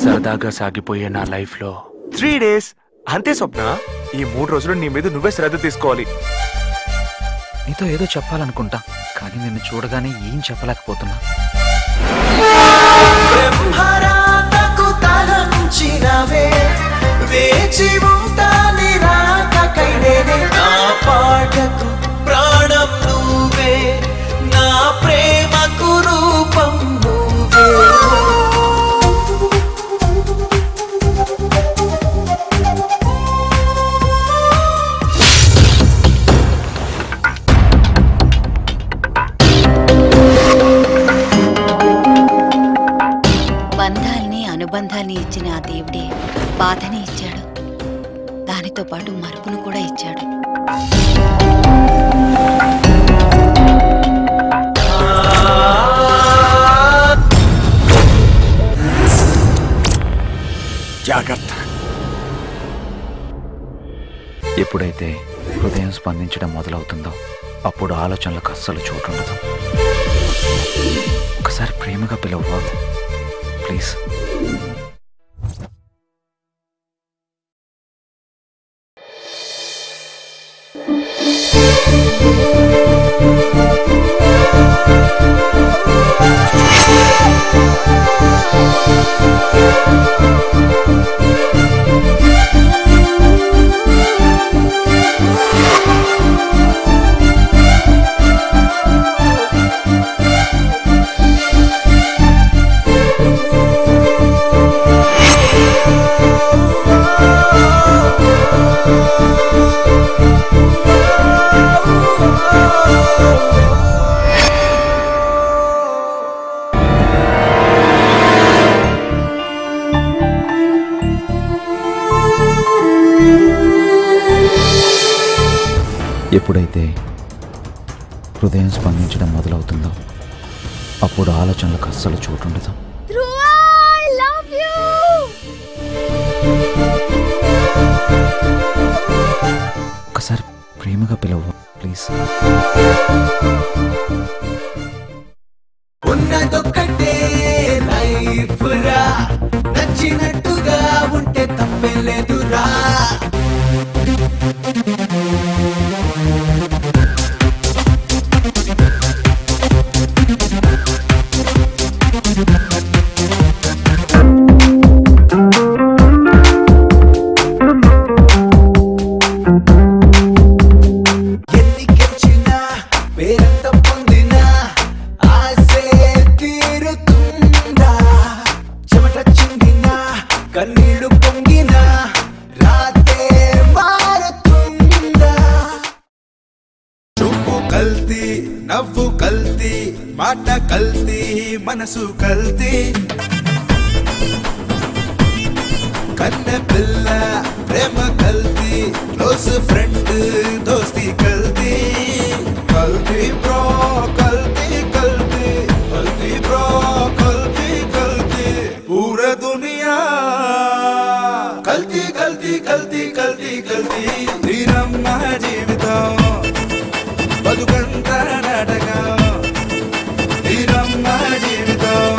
సరదాగా సాగిపోయే నా లైఫ్ లో 3 days అంతే స్వప్న. ఈ 3 రోజులు నీ మీద నువ్వే శ్రద్ధ తీసుకోవాలి. నీతో ఏదో చెప్పాలనుకుంటా, కానీ నిన్ను చూడగానే ఏం చెప్పలేకపోతున్నా. ప్రాణం నువ్వే, నా ప్రేమకు రూపం నువ్వే. బంధాల్ని అనుబంధాల్ని ఇచ్చిన ఆ దేవుడే బాధని ఇచ్చాడు, దానితో పాటు మరుపును కూడా ఇచ్చాడు. జాగ్రత్త. ఎప్పుడైతే హృదయం స్పందించడం మొదలవుతుందో అప్పుడు ఆలోచనలకు అస్సలు చోటుండదు. ఒకసారి ప్రేమగా పిలవ్వా ప్లీజ్. ఎప్పుడైతే హృదయం స్పందించడం మొదలవుతుందో అప్పుడు ఆలోచనలకు అస్సలు చోటుండదు. ఒకసారి ప్రేమగా పిలవ్వా ప్లీజ్. ఉన్నదొక్కటే లైఫ్ రా, నచ్చినట్టుగా ఉంటే తప్పే లేదురా. కన్నీళ్ళు పొంగిన రాతే మారుతుందా. చూపు కల్తీ, నవ్వు కల్తీ, మాట కల్తీ, మనసు కల్తీ. కన్న పిల్ల ప్రేమ కల్తీ, క్లోజ్ ఫ్రెండ్ దోస్తి కల్తీ. కల్తీ బ్రో కల్తీ కల్తీ, కల్తీ బ్రో కల్తీ కల్తీ. పూరా దునియా కల్తీ కల్తీ కల్తీ కల్తీ కల్తీ. శ్రీరమ్మ జీవితం బతుకంత నాటకం. శ్రీరమ్మ జీవితం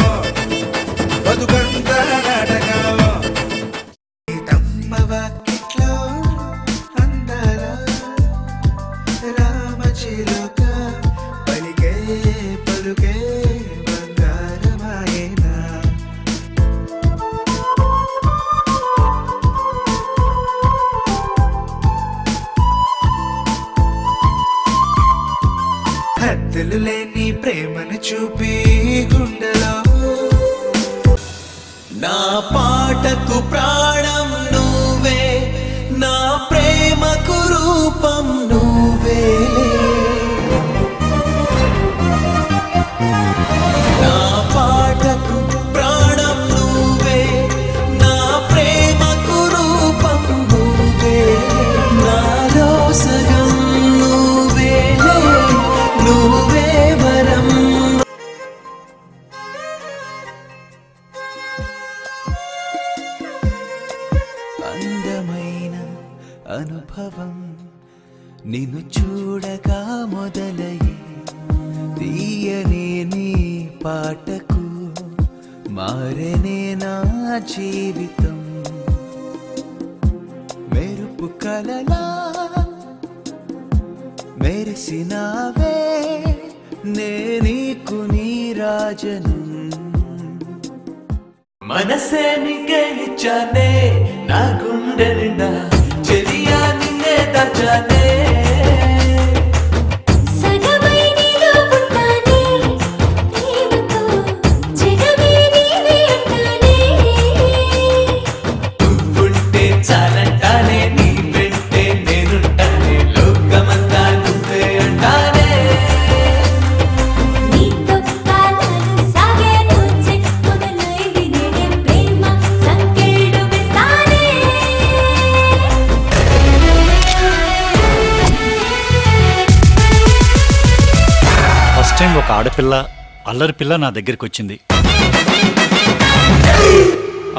బతుకంత నాటకం. తమ్మ వాకిట్లో అందాల రామచిలుక పలికే పలుకే బంగారమాయేనా. హద్దులు లేని ప్రేమను చూపి గుండెలో నా పాటకు ప్రాణం నువ్వే, నా ప్రేమకు రూపం నువ్వే. నా పాటకు ప్రాణం నువ్వే, నా ప్రేమకు రూపం నువ్వే. నాలో సగం నువ్వే, నువ్వే వరం. అందమైన అనుభవం నిన్ను చూడగా మొదలయ్యే, తీయని నీ పాటకు మారేనే నా జీవితం మెరుపు కలలా మెరిసినావే నే నీకు నీ రాజను మనసే నీకే ఇచ్చానే నా గుండె నిండా చెలియా నిన్నే దాచానే ఒక ఆడపిల్ల అల్లరి పిల్ల నా దగ్గరికి వచ్చింది.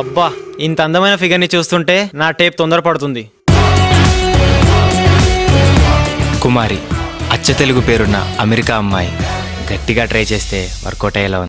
అబ్బా, ఇంత అందమైన ఫిగర్ని చూస్తుంటే నా టేప్ తొందరపడుతుంది. కుమారి, అచ్చ తెలుగు పేరున్న అమెరికా అమ్మాయి. గట్టిగా ట్రై చేస్తే వర్కౌట్ అయ్యేలా ఉంది.